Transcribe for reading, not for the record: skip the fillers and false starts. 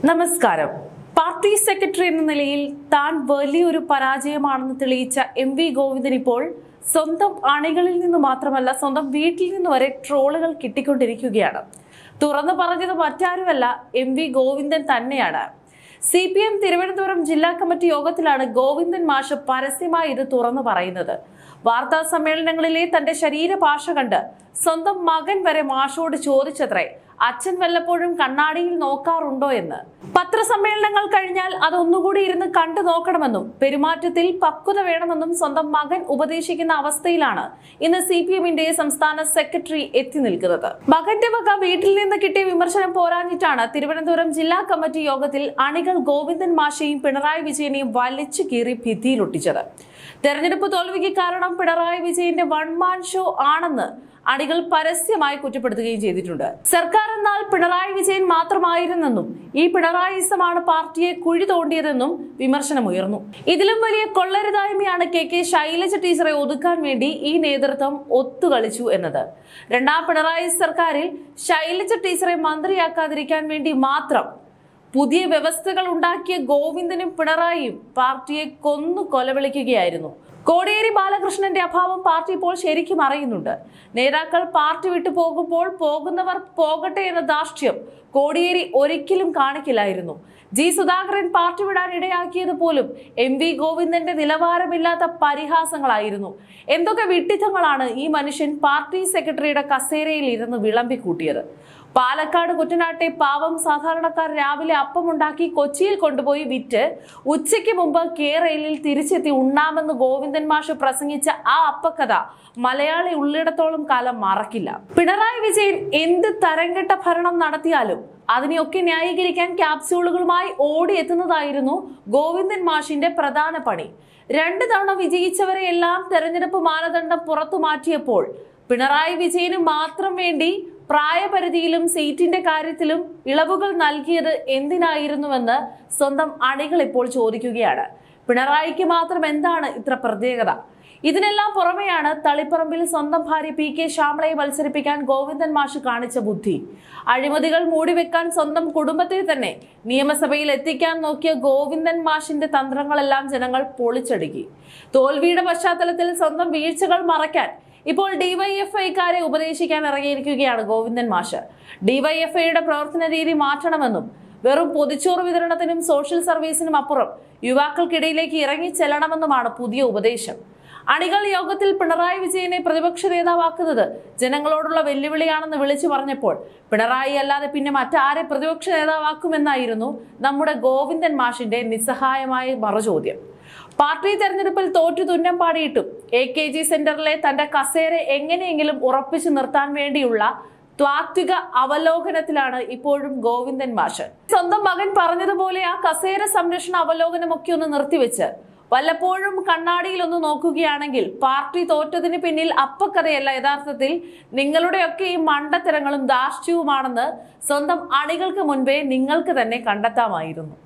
നമസ്കാരം. Party secretary എന്ന നിലയിൽ താൻ വലിയൊരു പരാജയമാണെന്ന് തെളിയിച്ച എം.വി. ഗോവിന്ദൻ ഇപ്പോൾ സ്വന്തം അണികളിൽ നിന്ന് മാത്രമല്ല സ്വന്തം വീട്ടിൽ നിന്ന് വരെ ട്രോളുകൾ കിട്ടിക്കൊണ്ടിരിക്കുകയാണ്. തുറന്നു പറഞ്ഞത് മറ്റാരുമല്ല, എം.വി. ഗോവിന്ദൻ തന്നെയാണ്. CPM തിരുവനന്തപുരം ജില്ലാ കമ്മിറ്റി യോഗത്തിലാണ് ഗോവിന്ദൻ മാഷ് പരസ്യമായി ഇത് തുറന്നു പറയുന്നത്. വാർത്താ സമ്മേളനങ്ങളിലെ തന്റെ ശരീരഭാഷ കണ്ട് സ്വന്തം മകൻ വരെ മാഷോട് ചോദിച്ചത്രേ അച്ഛൻ വല്ലപ്പോഴും കണ്ണാടിയിൽ നോക്കാറുണ്ടോ എന്ന്. പത്രസമ്മേളനങ്ങൾ കഴിഞ്ഞാൽ അതൊന്നുകൂടി ഇരുന്ന് കണ്ടു നോക്കണമെന്നും പെരുമാറ്റത്തിൽ പക്വത വേണമെന്നും സ്വന്തം മകൻ ഉപദേശിക്കുന്ന അവസ്ഥയിലാണ് ഇന്ന് CPMന്റെ സംസ്ഥാന സെക്രട്ടറി എത്തി നിൽക്കുന്നത്. മകന്റെ വക വീട്ടിൽ നിന്ന് കിട്ടിയ വിമർശനം പോരാഞ്ഞിട്ടാണ് തിരുവനന്തപുരം ജില്ലാ കമ്മിറ്റി യോഗത്തിൽ അണികൾ ഗോവിന്ദൻ മാഷയെയും പിണറായി വിജയനെയും വലിച്ചു കീറി ഭിത്തിയിലൊട്ടിച്ചത്. തെരഞ്ഞെടുപ്പ് തോൽവിക്ക് കാരണം പിണറായി വിജയന്റെ വൺമാൻ ഷോ ആണെന്ന് അണികൾ പരസ്യമായി കുറ്റപ്പെടുത്തുകയും ചെയ്തിട്ടുണ്ട്. സർക്കാർ എന്നാൽ പിണറായി വിജയൻ മാത്രമായിരുന്നെന്നും ഈ പിണറായിസമാണ് പാർട്ടിയെ കുഴി തോണ്ടിയതെന്നും വിമർശനമുയർന്നു. ഇതിലും വലിയ കൊള്ളരുതായ്മയാണ് KK ശൈലജ ടീച്ചറെ ഒതുക്കാൻ വേണ്ടി ഈ നേതൃത്വം ഒത്തുകളിച്ചു എന്നത്. രണ്ടാം പിണറായി സർക്കാരിൽ ശൈലജ ടീച്ചറെ മന്ത്രിയാക്കാതിരിക്കാൻ വേണ്ടി മാത്രം പുതിയ വ്യവസ്ഥകൾ ഉണ്ടാക്കിയ ഗോവിന്ദനും പിണറായിയും പാർട്ടിയെ കൊന്നു കൊലവിളിക്കുകയായിരുന്നു. കോടിയേരി ബാലകൃഷ്ണന്റെ അഭാവം പാർട്ടി ഇപ്പോൾ ശരിക്കും അറിയുന്നുണ്ട്. നേതാക്കൾ പാർട്ടി വിട്ടു പോകുമ്പോൾ പോകുന്നവർ പോകട്ടെ എന്ന ധാർഷ്ട്യം കോടിയേരി ഒരിക്കലും കാണിക്കില്ലായിരുന്നു. G. സുധാകരൻ പാർട്ടി വിടാൻ ഇടയാക്കിയത് പോലും M.V. ഗോവിന്ദന്റെ നിലവാരമില്ലാത്ത പരിഹാസങ്ങളായിരുന്നു. എന്തൊക്കെ വിഡ്ഢിത്തങ്ങളാണ് ഈ മനുഷ്യൻ പാർട്ടി സെക്രട്ടറിയുടെ കസേരയിൽ ഇരുന്ന് വിളമ്പിക്കൂട്ടിയത്. പാലക്കാട് കുട്ടനാട്ടെ പാവം സാധാരണക്കാർ രാവിലെ അപ്പമുണ്ടാക്കി കൊച്ചിയിൽ കൊണ്ടുപോയി വിറ്റ് ഉച്ചയ്ക്ക് മുമ്പ് കേരളയിൽ തിരിച്ചെത്തി ഉണ്ണാമെന്ന് ഗോവിന്ദൻ മാഷ് പ്രസംഗിച്ച ആ അപ്പക്കഥ മലയാളി ഉള്ളിടത്തോളം കാലം മറക്കില്ല. പിണറായി വിജയൻ എന്ത് തരംകെട്ട ഭരണം നടത്തിയാലും അതിനെയൊക്കെ ന്യായീകരിക്കാൻ ക്യാപ്സ്യൂളുകളുമായി ഓടിയെത്തുന്നതായിരുന്നു ഗോവിന്ദൻ മാഷിന്റെ പ്രധാന പണി. 2 തവണ വിജയിച്ചവരെ എല്ലാം തെരഞ്ഞെടുപ്പ് മാനദണ്ഡം പുറത്തു മാറ്റിയപ്പോൾ പിണറായി വിജയന് മാത്രം വേണ്ടി പ്രായപരിധിയിലും സീറ്റിന്റെ കാര്യത്തിലും ഇളവുകൾ നൽകിയത് എന്തിനായിരുന്നുവെന്ന് സ്വന്തം അണികൾ ഇപ്പോൾ ചോദിക്കുകയാണ്. പിണറായിക്ക് മാത്രം എന്താണ് ഇത്ര പ്രത്യേകത? ഇതിനെല്ലാം പുറമെയാണ് തളിപ്പറമ്പിൽ സ്വന്തം ഭാര്യ PK ശ്യാമളയെ മത്സരിപ്പിക്കാൻ ഗോവിന്ദൻ മാഷ് കാണിച്ച ബുദ്ധി. അഴിമതികൾ മൂടിവെക്കാൻ സ്വന്തം കുടുംബത്തെ തന്നെ നിയമസഭയിൽ എത്തിക്കാൻ നോക്കിയ ഗോവിന്ദൻ മാഷിന്റെ തന്ത്രങ്ങളെല്ലാം ജനങ്ങൾ പൊളിച്ചടുക്കി. തോൽവിയുടെ പശ്ചാത്തലത്തിൽ സ്വന്തം വീഴ്ചകൾ മറയ്ക്കാൻ ഇപ്പോൾ DYFIക്കാരെ ഉപദേശിക്കാൻ ഇറങ്ങിയിരിക്കുകയാണ് ഗോവിന്ദൻ മാഷ്. DYFIയുടെ പ്രവർത്തന രീതി മാറ്റണമെന്നും വെറും പൊതിച്ചോറ് വിതരണത്തിനും സോഷ്യൽ സർവീസിനും അപ്പുറം യുവാക്കൾക്കിടയിലേക്ക് ഇറങ്ങി ചെല്ലണമെന്നുമാണ് പുതിയ ഉപദേശം. അണികൾ യോഗത്തിൽ പിണറായി വിജയനെ പ്രതിപക്ഷ നേതാവാക്കുന്നത് ജനങ്ങളോടുള്ള വെല്ലുവിളിയാണെന്ന് വിളിച്ചു പറഞ്ഞപ്പോൾ പിണറായി അല്ലാതെ പിന്നെ മറ്റാരെ പ്രതിപക്ഷ നേതാവാക്കുമെന്നായിരുന്നു നമ്മുടെ ഗോവിന്ദൻ മാഷിന്റെ നിസ്സഹായമായ മറുചോദ്യം. പാർട്ടി തെരഞ്ഞെടുപ്പിൽ തോറ്റു തുന്നം പാടിയിട്ടും AKG സെന്ററിലെ തന്റെ കസേര എങ്ങനെയെങ്കിലും ഉറപ്പിച്ചു നിർത്താൻ വേണ്ടിയുള്ള താത്വിക അവലോകനത്തിലാണ് ഇപ്പോഴും ഗോവിന്ദൻ മാഷ്. സ്വന്തം മകൻ പറഞ്ഞതുപോലെ ആ കസേര സംരക്ഷണ അവലോകനമൊക്കെ ഒന്ന് നിർത്തിവെച്ച് വല്ലപ്പോഴും കണ്ണാടിയിൽ ഒന്ന് നോക്കുകയാണെങ്കിൽ പാർട്ടി തോറ്റതിന് പിന്നിൽ അപ്പക്കഥയല്ല, യഥാർത്ഥത്തിൽ നിങ്ങളുടെയൊക്കെ ഈ മണ്ടത്തരങ്ങളും ധാർഷ്ട്യവുമാണെന്ന് സ്വന്തം അണികൾക്ക് മുൻപേ നിങ്ങൾക്ക് തന്നെ കണ്ടെത്താമായിരുന്നു.